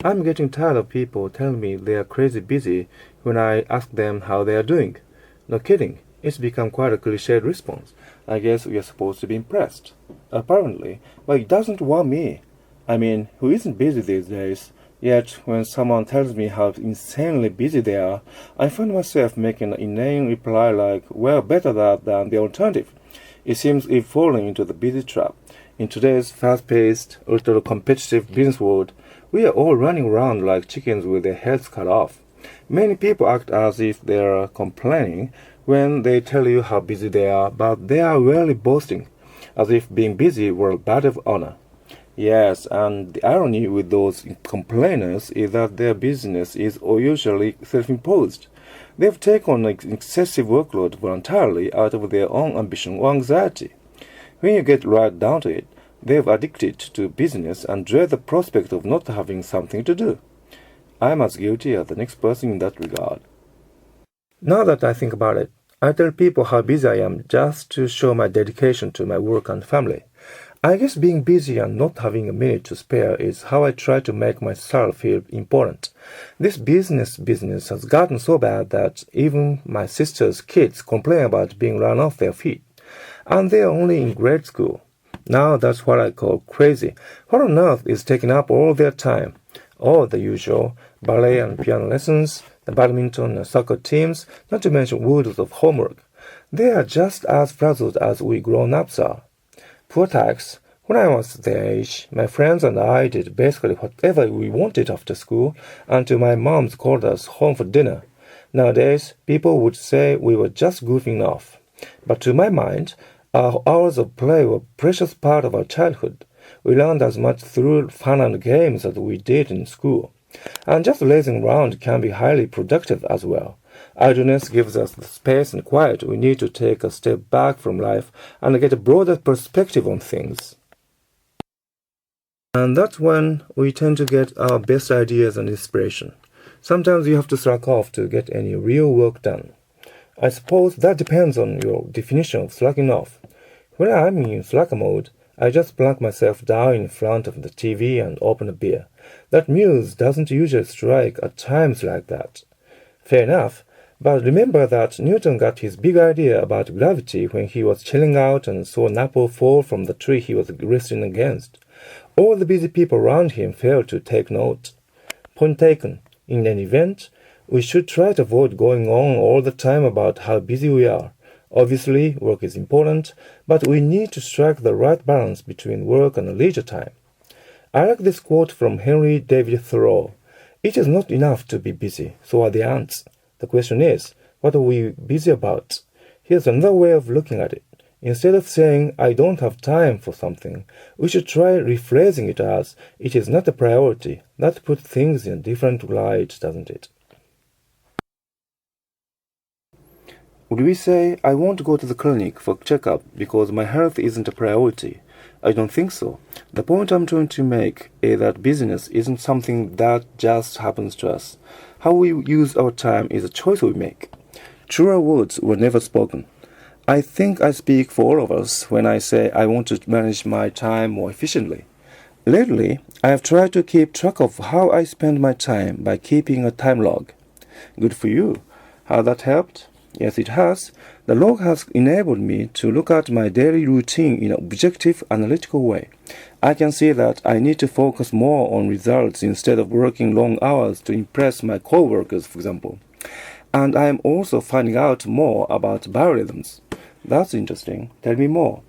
I'm getting tired of people telling me they are crazy busy when I ask them how they are doing. No kidding, it's become quite a cliched response. I guess we are supposed to be impressed. Apparently, but it doesn't want me. I mean, who isn't busy these days? Yet, when someone tells me how insanely busy they are, I find myself making an inane reply like, well, better that than the alternative. It seems we've fallen into the busy trap. In today's fast-paced, ultra-competitive business world, we are all running around like chickens with their heads cut off. Many people act as if they are complaining when they tell you how busy they are, but they are really boasting, as if being busy were a badge of honor. Yes, and the irony with those complainers is that their business is usually self-imposed. They've taken an excessive workload voluntarily out of their own ambition or anxiety. When you get right down to it, they've addicted to business and dread the prospect of not having something to do. I'm as guilty as the next person in that regard. Now that I think about it, I tell people how busy I am just to show my dedication to my work and family. I guess being busy and not having a minute to spare is how I try to make myself feel important. This business has gotten so bad that even my sister's kids complain about being run off their feet. And they are only in grade school. Now that's what I call crazy. What on earth is taking up all their time? Oh, the usual ballet and piano lessons, the badminton and soccer teams, not to mention worlds of homework. They are just as frazzled as we grown-ups are. Poor tacks. When I was their age, my friends and I did basically whatever we wanted after school until my moms called us home for dinner. Nowadays, people would say we were just goofing off. But to my mind, our hours of play were a precious part of our childhood. We learned as much through fun and games as we did in school. And just lazing around can be highly productive as well. Idleness gives us the space and quiet we need to take a step back from life and get a broader perspective on things. And that's when we tend to get our best ideas and inspiration. Sometimes you have to slack off to get any real work done. I suppose that depends on your definition of slacking off. When I'm in slacker mode, I just plunk myself down in front of the TV and open a beer. That muse doesn't usually strike at times like that. Fair enough, but remember that Newton got his big idea about gravity when he was chilling out and saw an apple fall from the tree he was resting against. All the busy people around him failed to take note. Point taken. In any event, we should try to avoid going on all the time about how busy we are. Obviously, work is important, but we need to strike the right balance between work and leisure time. I like this quote from Henry David Thoreau. It is not enough to be busy, so are the ants. The question is, what are we busy about? Here's another way of looking at it. Instead of saying, I don't have time for something, we should try rephrasing it as, it is not a priority. That puts things in a different light, doesn't it? Would we say, I won't go to the clinic for a checkup because my health isn't a priority? I don't think so. The point I'm trying to make is that business isn't something that just happens to us. How we use our time is a choice we make. Truer words were never spoken. I think I speak for all of us when I say I want to manage my time more efficiently. Lately, I have tried to keep track of how I spend my time by keeping a time log. Good for you. Has that helped? Yes, it has. The log has enabled me to look at my daily routine in an objective, analytical way. I can see that I need to focus more on results instead of working long hours to impress my coworkers, for example. And I am also finding out more about biorhythms. That's interesting. Tell me more.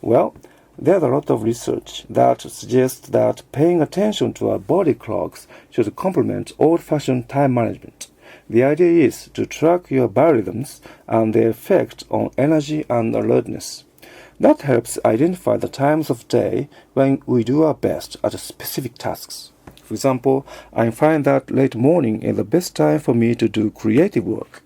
Well, there's a lot of research that suggests that paying attention to our body clocks should complement old-fashioned time management. The idea is to track your biorhythms and their effect on energy and alertness. That helps identify the times of day when we do our best at specific tasks. For example, I find that late morning is the best time for me to do creative work.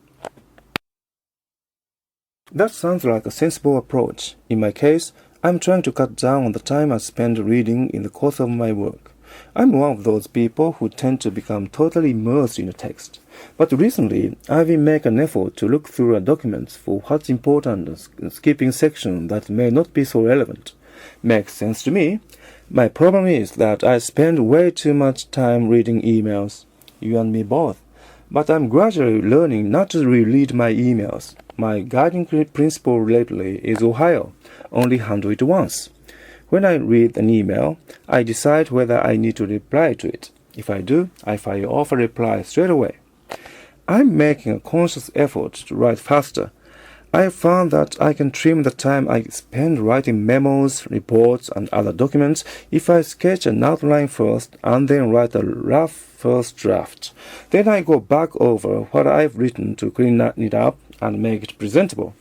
That sounds like a sensible approach. In my case, I'm trying to cut down on the time I spend reading in the course of my work. I'm one of those people who tend to become totally immersed in a text. But recently, I've been making an effort to look through documents for what's important and skipping sections that may not be so relevant. Makes sense to me. My problem is that I spend way too much time reading emails. You and me both. But I'm gradually learning not to reread my emails. My guiding principle lately is Ohio. Only handle it once. When I read an email, I decide whether I need to reply to it. If I do, I fire off a reply straight away. I'm making a conscious effort to write faster. I have found that I can trim the time I spend writing memos, reports, and other documents if I sketch an outline first and then write a rough first draft. Then I go back over what I've written to clean it up and make it presentable.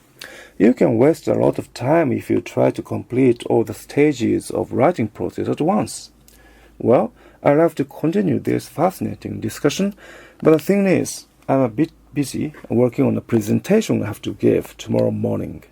You can waste a lot of time if you try to complete all the stages of writing process at once. Well, I'd love to continue this fascinating discussion, but the thing is, I'm a bit busy working on a presentation I have to give tomorrow morning.